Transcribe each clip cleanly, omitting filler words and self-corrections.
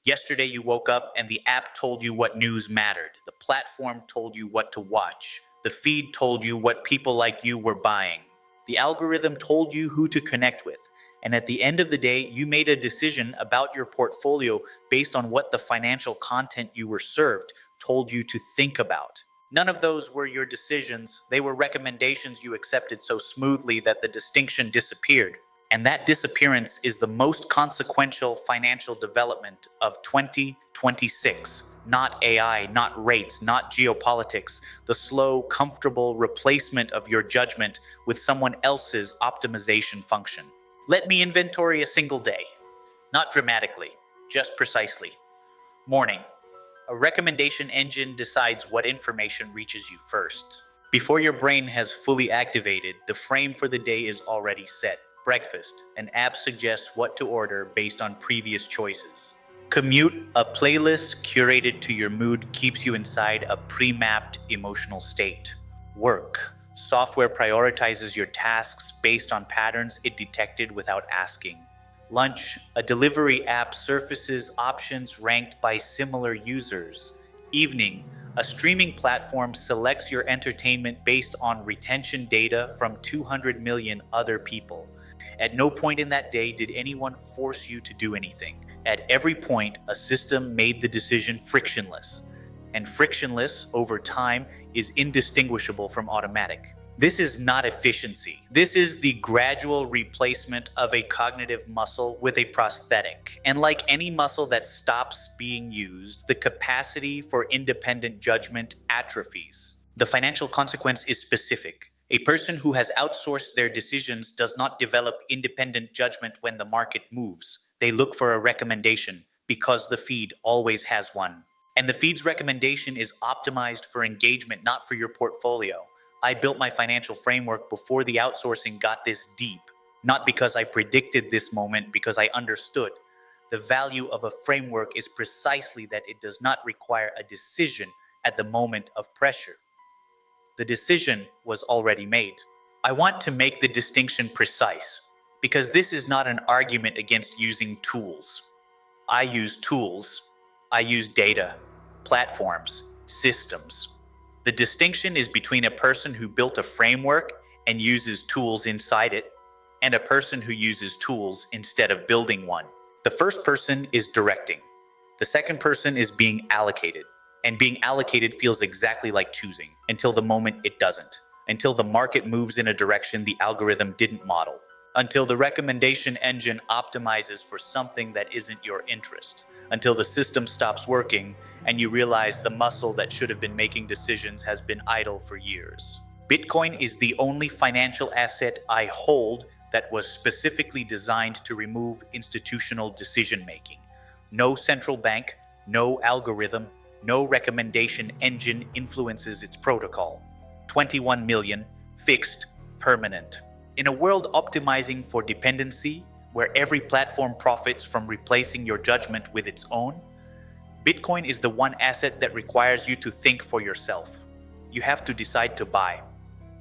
Yesterday, you woke up and the app told you what news mattered. The platform told you what to watch. The feed told you what people like you were buying. The algorithm told you who to connect with. And at the end of the day, you made a decision about your portfolio based on what the financial content you were served told you to think about. None of those were your decisions. They were recommendations you accepted so smoothly that the distinction disappeared. And that disappearance is the most consequential financial development of 2026. Not AI, not rates, not geopolitics, the slow, comfortable replacement of your judgment with someone else's optimization function. Let me inventory a single day. Not dramatically, just precisely. Morning. A recommendation engine decides what information reaches you first. Before your brain has fully activated, the frame for the day is already set. Breakfast. An app suggests what to order based on previous choices. Commute. A playlist curated to your mood keeps you inside a pre-mapped emotional state. Work. Software prioritizes your tasks based on patterns it detected without asking. Lunch. A delivery app surfaces options ranked by similar users. Evening. A streaming platform selects your entertainment based on retention data from 200 million other people. At no point in that day did anyone force you to do anything. At every point, a system made the decision frictionless. And frictionless, over time, is indistinguishable from automatic. This is not efficiency. This is the gradual replacement of a cognitive muscle with a prosthetic. And like any muscle that stops being used, the capacity for independent judgment atrophies. The financial consequence is specific. A person who has outsourced their decisions does not develop independent judgment when the market moves. They look for a recommendation because the feed always has one. And the feed's recommendation is optimized for engagement, not for your portfolio. I built my financial framework before the outsourcing got this deep, not because I predicted this moment, because I understood. The value of a framework is precisely that it does not require a decision at the moment of pressure. The decision was already made. I want to make the distinction precise, because this is not an argument against using tools. I use tools. I use data, platforms, systems. The distinction is between a person who built a framework and uses tools inside it, and a person who uses tools instead of building one. The first person is directing. The second person is being allocated. And being allocated feels exactly like choosing, until the moment it doesn't. Until the market moves in a direction the algorithm didn't model. Until the recommendation engine optimizes for something that isn't your interest. Until the system stops working and you realize the muscle that should have been making decisions has been idle for years. Bitcoin is the only financial asset I hold that was specifically designed to remove institutional decision-making. No central bank, no algorithm, no recommendation engine influences its protocol. 21 million, fixed, permanent. In a world optimizing for dependency, where every platform profits from replacing your judgment with its own, Bitcoin is the one asset that requires you to think for yourself. You have to decide to buy.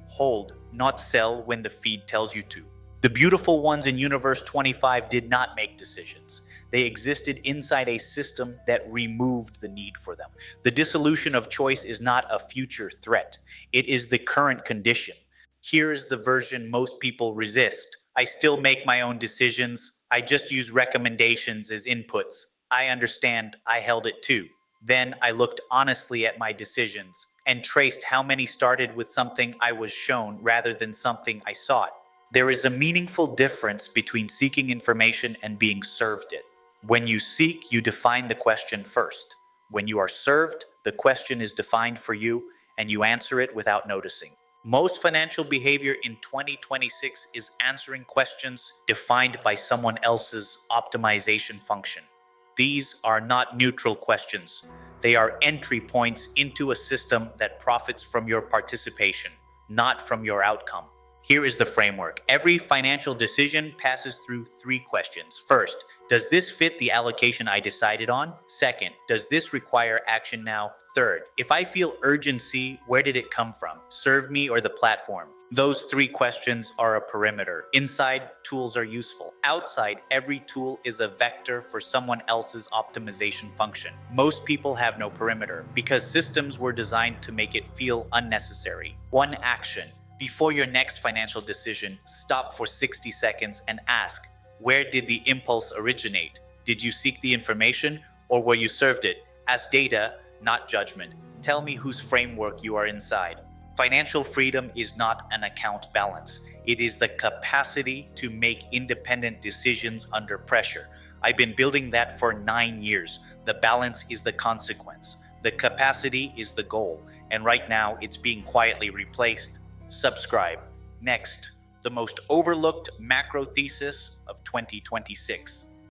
Hold, not sell when the feed tells you to. The beautiful ones in Universe 25 did not make decisions. They existed inside a system that removed the need for them. The dissolution of choice is not a future threat. It is the current condition. Here's the version most people resist. I still make my own decisions. I just use recommendations as inputs. I understand I held it too. Then I looked honestly at my decisions and traced how many started with something I was shown rather than something I sought. There is a meaningful difference between seeking information and being served it. When you seek, you define the question first. When you are served, the question is defined for you and you answer it without noticing. Most financial behavior in 2026 is answering questions defined by someone else's optimization function. These are not neutral questions. They are entry points into a system that profits from your participation, not from your outcome. Here is the framework. Every financial decision passes through three questions. First, does this fit the allocation I decided on? Second, does this require action now? Third, if I feel urgency, where did it come from? Serve me or the platform? Those three questions are a perimeter. Inside, tools are useful. Outside, every tool is a vector for someone else's optimization function. Most people have no perimeter because systems were designed to make it feel unnecessary. One action. Before your next financial decision, stop for 60 seconds and ask, where did the impulse originate? Did you seek the information or were you served it? As data, not judgment. Tell me whose framework you are inside. Financial freedom is not an account balance. It is the capacity to make independent decisions under pressure. I've been building that for 9 years. The balance is the consequence. The capacity is the goal. And right now, it's being quietly replaced. Subscribe. Next, the most overlooked macro thesis of 2026.